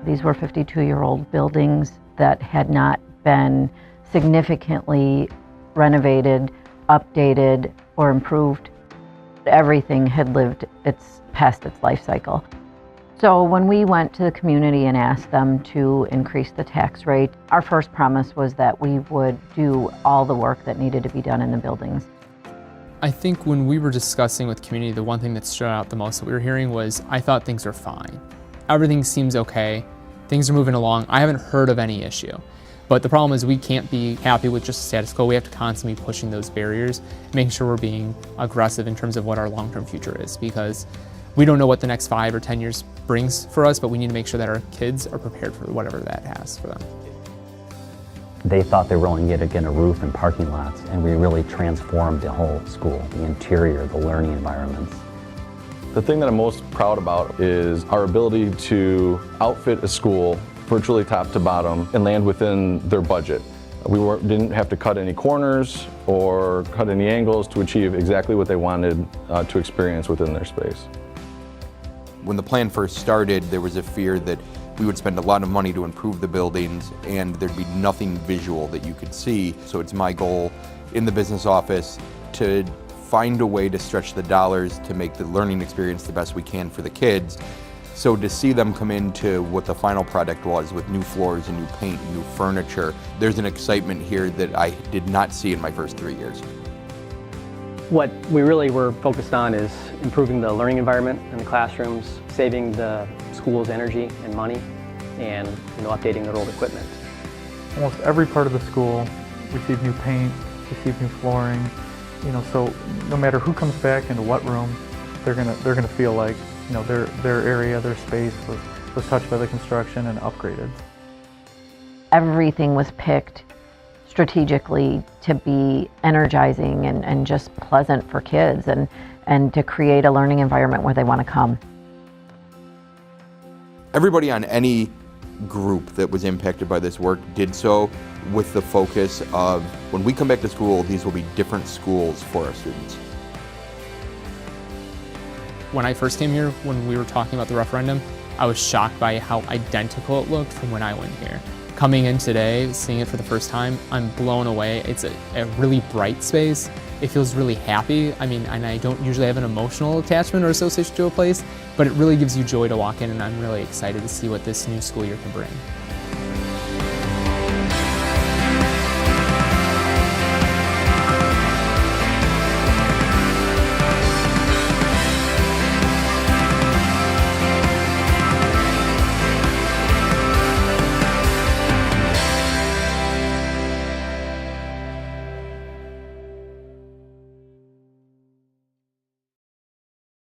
These were 52-year-old buildings that had not been significantly renovated, updated, or improved. Everything had lived past its life cycle. So when we went to the community and asked them to increase the tax rate, our first promise was that we would do all the work that needed to be done in the buildings. I think when we were discussing with community, the one thing that stood out the most that we were hearing was, I thought things are fine. Everything seems okay. Things are moving along. I haven't heard of any issue. But the problem is we can't be happy with just the status quo. We have to constantly be pushing those barriers, making sure we're being aggressive in terms of what our long-term future is, because we don't know what the next 5 or 10 years brings for us, but we need to make sure that our kids are prepared for whatever that has for them. They thought they were only going to get a roof and parking lots, and we really transformed the whole school, the interior, the learning environments. The thing that I'm most proud about is our ability to outfit a school virtually top to bottom and land within their budget. We didn't have to cut any corners or cut any angles to achieve exactly what they wanted to experience within their space. When the plan first started, there was a fear that we would spend a lot of money to improve the buildings and there'd be nothing visual that you could see. So it's my goal in the business office to find a way to stretch the dollars to make the learning experience the best we can for the kids. So to see them come into what the final product was with new floors and new paint, new furniture, there's an excitement here that I did not see in my first 3 years. What we really were focused on is improving the learning environment in the classrooms, saving the school's energy and money, and updating their old equipment. Almost every part of the school received new paint, received new flooring. So no matter who comes back into what room, they're gonna feel like their area, their space was touched by the construction and upgraded. Everything was picked strategically to be energizing and just pleasant for kids and to create a learning environment where they want to come. Everybody on any group that was impacted by this work did so with the focus of, when we come back to school, these will be different schools for our students. When I first came here, when we were talking about the referendum, I was shocked by how identical it looked from when I went here. Coming in today, seeing it for the first time, I'm blown away. It's a really bright space. It feels really happy. And I don't usually have an emotional attachment or association to a place, but it really gives you joy to walk in, and I'm really excited to see what this new school year can bring.